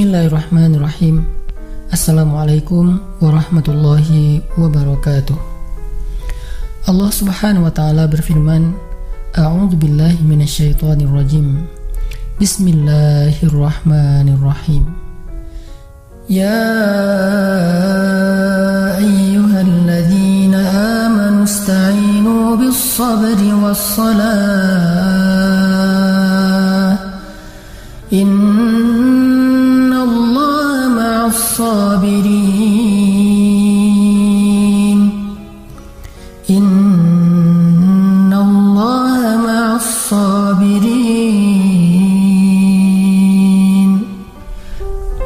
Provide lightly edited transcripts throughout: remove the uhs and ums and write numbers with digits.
Bismillahirrahmanirrahim. Assalamualaikum warahmatullahi wabarakatuh. Allah subhanahu wa ta'ala berfirman, A'udzu billahi minasyaitonir rajim. Bismillahirrahmanirrahim. Ya ayyuhalladzina amanu ista'inu bis-sabri was-salah. Innallaha ma'as-sabirin. Innallaha ma'as-sabirin.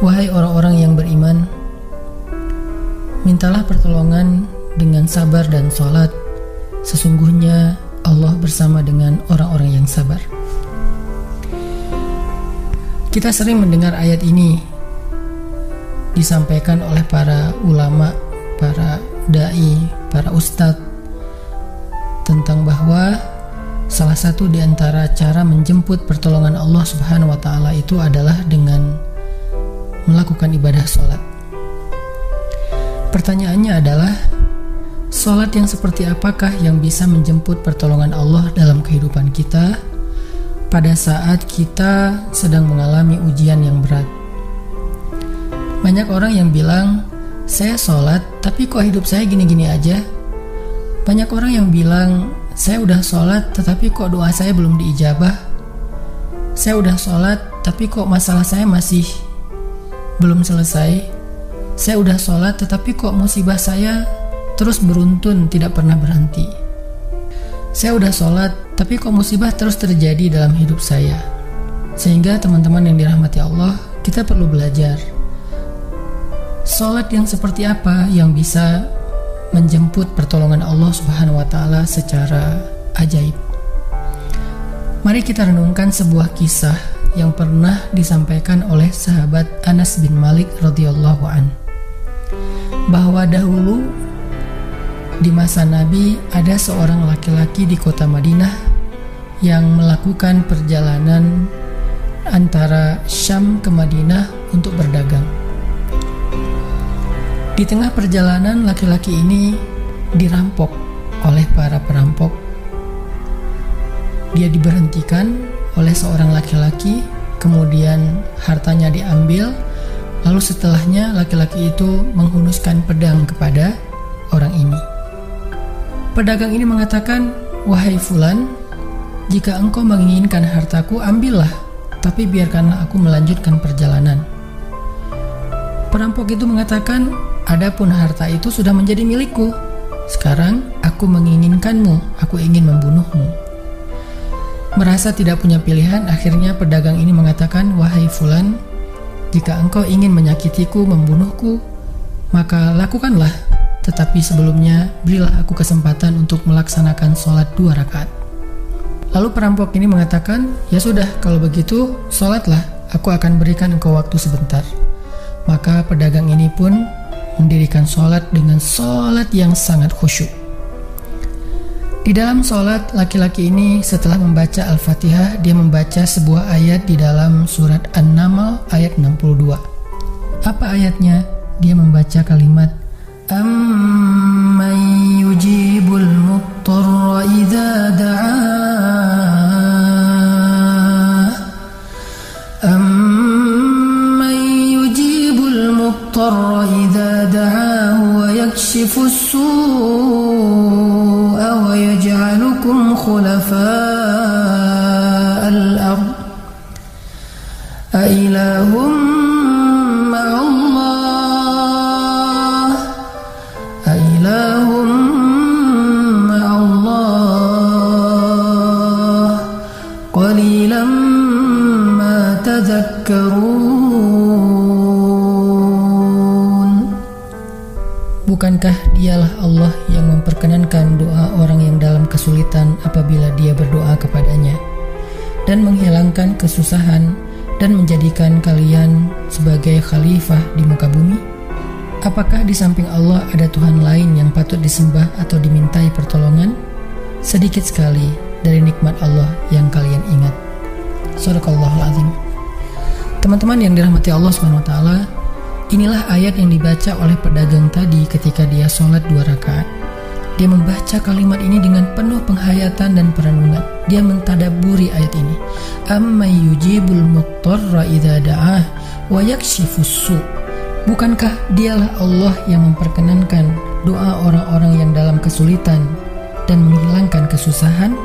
Wahai orang-orang yang beriman, mintalah pertolongan dengan sabar dan sholat. Sesungguhnya Allah bersama dengan orang-orang yang sabar. Kita sering mendengar ayat ini disampaikan oleh para ulama, para da'i, para ustadz, tentang bahwa salah satu di antara cara menjemput pertolongan Allah subhanahu wa ta'ala itu adalah dengan melakukan ibadah sholat. Pertanyaannya adalah, sholat yang seperti apakah yang bisa menjemput pertolongan Allah dalam kehidupan kita pada saat kita sedang mengalami ujian yang berat? Banyak orang yang bilang, saya sholat tapi kok hidup saya gini-gini aja. Banyak orang yang bilang, saya udah sholat tetapi kok doa saya belum diijabah. Saya udah sholat tapi kok masalah saya masih belum selesai. Saya udah sholat tetapi kok musibah saya terus beruntun, tidak pernah berhenti. Saya udah sholat tapi kok musibah terus terjadi dalam hidup saya. Sehingga teman-teman yang dirahmati Allah, kita perlu belajar sholat yang seperti apa yang bisa menjemput pertolongan Allah subhanahu wa ta'ala secara ajaib. Mari kita renungkan sebuah kisah yang pernah disampaikan oleh sahabat Anas bin Malik radhiyallahu an, bahwa dahulu di masa Nabi ada seorang laki-laki di kota Madinah yang melakukan perjalanan antara Syam ke Madinah untuk berdagang. Di tengah perjalanan, laki-laki ini dirampok oleh para perampok. Dia diberhentikan oleh seorang laki-laki, kemudian hartanya diambil, lalu setelahnya laki-laki itu menghunuskan pedang kepada orang ini. Pedagang ini mengatakan, wahai fulan, jika engkau menginginkan hartaku, ambillah, tapi biarkanlah aku melanjutkan perjalanan. Perampok itu mengatakan, adapun harta itu sudah menjadi milikku. Sekarang aku menginginkanmu, aku ingin membunuhmu. Merasa tidak punya pilihan, akhirnya pedagang ini mengatakan, wahai fulan, jika engkau ingin menyakitiku, membunuhku, maka lakukanlah. Tetapi sebelumnya, berilah aku kesempatan untuk melaksanakan sholat 2 rakaat. Lalu perampok ini mengatakan, ya sudah, kalau begitu, sholatlah, aku akan berikan engkau waktu sebentar. Maka pedagang ini pun mendirikan sholat dengan sholat yang sangat khusyuk. Di dalam sholat, laki-laki ini setelah membaca Al-Fatihah, dia membaca sebuah ayat di dalam surat An-Naml ayat 62. Apa ayatnya? Dia membaca kalimat, Amman yujibul muttarra idza da'ah. Amman yujibul muttarra idza da'ahu wa yakshifus su'a wa yaj'alukum khulafa'al ard. A ilahum ma'allah. A ilahum ma'allah. Qalilan ma tadhakkarun. Bukankah dialah Allah yang memperkenankan doa orang yang dalam kesulitan apabila dia berdoa kepadanya, dan menghilangkan kesusahan, dan menjadikan kalian sebagai khalifah di muka bumi? Apakah di samping Allah ada Tuhan lain yang patut disembah atau dimintai pertolongan? Sedikit sekali dari nikmat Allah yang kalian ingat. Shadaqallahul azim. Teman-teman yang dirahmati Allah SWT, inilah ayat yang dibaca oleh pedagang tadi ketika dia sholat 2 rakaat. Dia membaca kalimat ini dengan penuh penghayatan dan perenungan. Dia mentadaburi ayat ini. Amman yujibul muttarra idza da'ah wa yakshifus su'. Bukankah dialah Allah yang memperkenankan doa orang-orang yang dalam kesulitan dan menghilangkan kesusahan?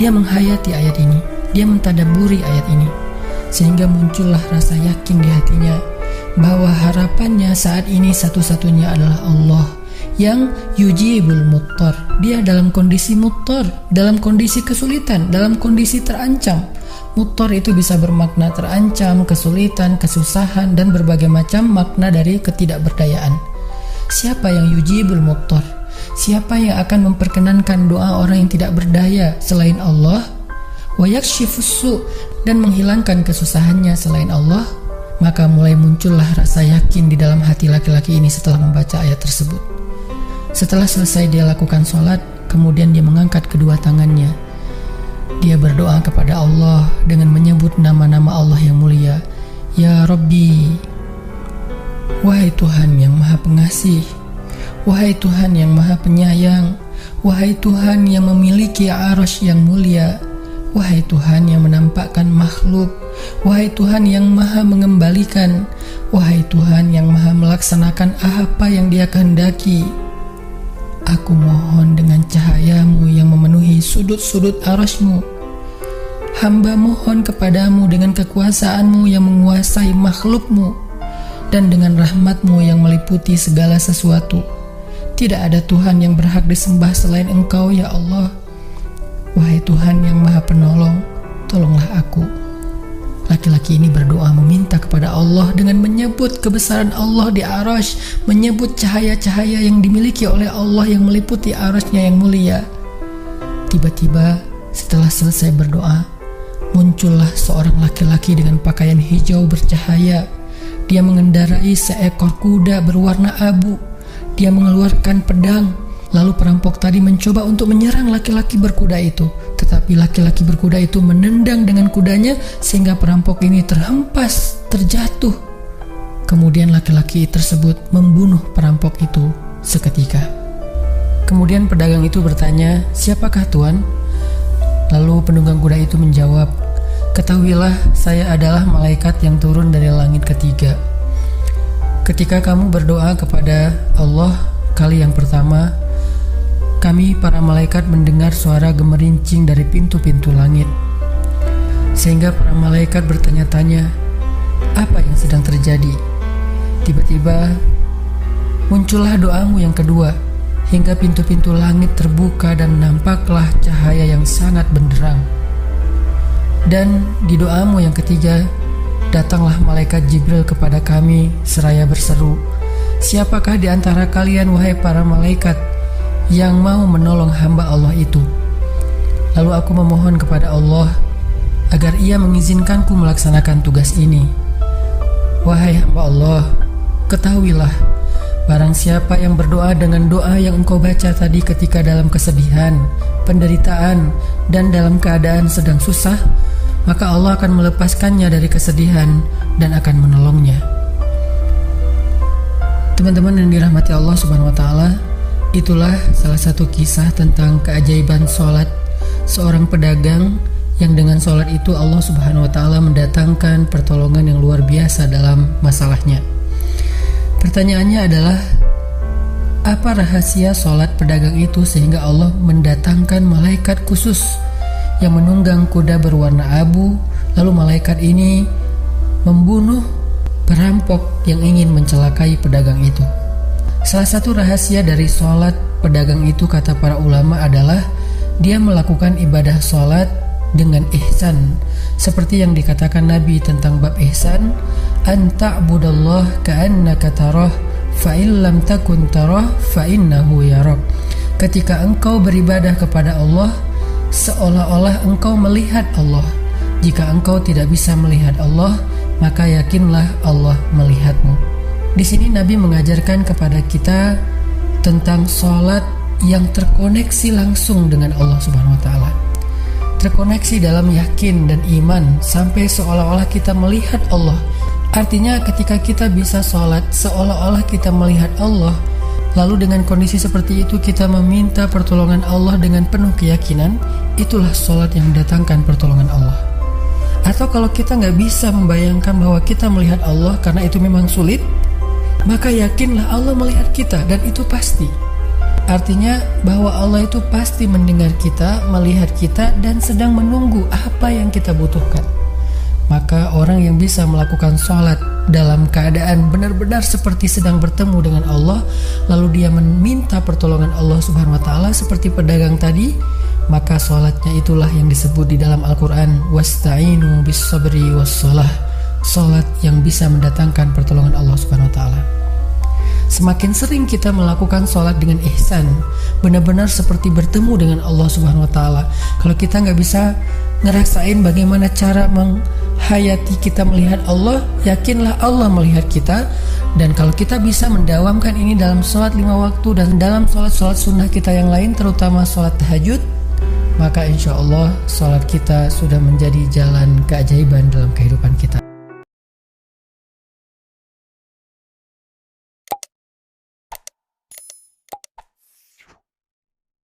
Dia menghayati ayat ini. Dia mentadaburi ayat ini. Sehingga muncullah rasa yakin di hatinya bahwa harapannya saat ini satu-satunya adalah Allah yang yujibul muttar. Dia dalam kondisi muttar, dalam kondisi kesulitan, dalam kondisi terancam. Muttar itu bisa bermakna terancam, kesulitan, kesusahan, dan berbagai macam makna dari ketidakberdayaan. Siapa yang yujibul muttar? Siapa yang akan memperkenankan doa orang yang tidak berdaya selain Allah? Wa yakshifus su', dan menghilangkan kesusahannya selain Allah. Maka mulai muncullah rasa yakin di dalam hati laki-laki ini setelah membaca ayat tersebut. Setelah selesai dia lakukan sholat, kemudian dia mengangkat kedua tangannya. Dia berdoa kepada Allah dengan menyebut nama-nama Allah yang mulia. Ya Rabbi, wahai Tuhan yang maha pengasih, wahai Tuhan yang maha penyayang, wahai Tuhan yang memiliki arasy yang mulia, wahai Tuhan yang menampakkan makhluk, wahai Tuhan yang maha mengembalikan, wahai Tuhan yang maha melaksanakan apa yang Dia kehendaki. Aku mohon dengan cahayamu yang memenuhi sudut-sudut arasy-Mu. Hamba mohon kepadamu dengan kekuasaanmu yang menguasai makhluk-Mu dan dengan rahmat-Mu yang meliputi segala sesuatu. Tidak ada Tuhan yang berhak disembah selain Engkau, ya Allah. Wahai Tuhan yang maha penolong, tolonglah aku. Laki-laki ini berdoa meminta kepada Allah dengan menyebut kebesaran Allah di arasy, menyebut cahaya-cahaya yang dimiliki oleh Allah yang meliputi arasy-Nya yang mulia. Tiba-tiba setelah selesai berdoa, muncullah seorang laki-laki dengan pakaian hijau bercahaya. Dia mengendarai seekor kuda berwarna abu. Dia mengeluarkan pedang. Lalu perampok tadi mencoba untuk menyerang laki-laki berkuda itu. Tetapi laki-laki berkuda itu menendang dengan kudanya sehingga perampok ini terhempas, terjatuh. Kemudian laki-laki tersebut membunuh perampok itu seketika. Kemudian pedagang itu bertanya, "Siapakah Tuan?" Lalu penunggang kuda itu menjawab, "Ketahuilah, saya adalah malaikat yang turun dari langit ketiga. Ketika kamu berdoa kepada Allah kali yang pertama, kami para malaikat mendengar suara gemerincing dari pintu-pintu langit. Sehingga para malaikat bertanya-tanya, apa yang sedang terjadi? Tiba-tiba muncullah doamu yang kedua, hingga pintu-pintu langit terbuka dan nampaklah cahaya yang sangat benderang. Dan di doamu yang ketiga, datanglah malaikat Jibril kepada kami seraya berseru, siapakah di antara kalian wahai para malaikat yang mau menolong hamba Allah itu? Lalu aku memohon kepada Allah agar Ia mengizinkanku melaksanakan tugas ini. Wahai hamba Allah, ketahuilah, barang siapa yang berdoa dengan doa yang engkau baca tadi ketika dalam kesedihan, penderitaan, dan dalam keadaan sedang susah, maka Allah akan melepaskannya dari kesedihan dan akan menolongnya." Teman-teman yang dirahmati Allah Subhanahu wa Ta'ala, itulah salah satu kisah tentang keajaiban sholat seorang pedagang yang dengan sholat itu Allah Subhanahu wa Ta'ala mendatangkan pertolongan yang luar biasa dalam masalahnya. Pertanyaannya adalah, apa rahasia sholat pedagang itu sehingga Allah mendatangkan malaikat khusus yang menunggang kuda berwarna abu, lalu malaikat ini membunuh perampok yang ingin mencelakai pedagang itu? Salah satu rahasia dari sholat pedagang itu, kata para ulama, adalah dia melakukan ibadah sholat dengan ihsan. Seperti yang dikatakan Nabi tentang bab ihsan, an ta'budallah ka'annaka tarah fa in lam takun tarah fa innahu yarak. Ketika engkau beribadah kepada Allah, seolah-olah engkau melihat Allah. Jika engkau tidak bisa melihat Allah, maka yakinlah Allah melihatmu. Di sini Nabi mengajarkan kepada kita tentang sholat yang terkoneksi langsung dengan Allah Subhanahu wa Ta'ala. terkoneksi dalam yakin dan iman sampai seolah-olah kita melihat Allah. Artinya ketika kita bisa sholat seolah-olah kita melihat Allah, lalu dengan kondisi seperti itu kita meminta pertolongan Allah dengan penuh keyakinan, itulah sholat yang mendatangkan pertolongan Allah. Atau kalau kita nggak bisa membayangkan bahwa kita melihat Allah karena itu memang sulit, maka yakinlah Allah melihat kita dan itu pasti. Artinya bahwa Allah itu pasti mendengar kita, melihat kita, dan sedang menunggu apa yang kita butuhkan. Maka orang yang bisa melakukan sholat dalam keadaan benar-benar seperti sedang bertemu dengan Allah, lalu dia meminta pertolongan Allah Subhanahu wa Ta'ala seperti pedagang tadi, maka sholatnya itulah yang disebut di dalam Al-Quran wasta'inu bis sabri wassalah, sholat yang bisa mendatangkan pertolongan Allah Subhanahu wa Ta'ala. Semakin sering kita melakukan sholat dengan ihsan, benar-benar seperti bertemu dengan Allah Subhanahu wa Ta'ala. Kalau kita nggak bisa ngerasain bagaimana cara menghayati kita melihat Allah, yakinlah Allah melihat kita. Dan kalau kita bisa mendawamkan ini dalam sholat 5 waktu dan dalam sholat-sholat sunnah kita yang lain, terutama sholat tahajud, maka insya Allah sholat kita sudah menjadi jalan keajaiban dalam kehidupan kita.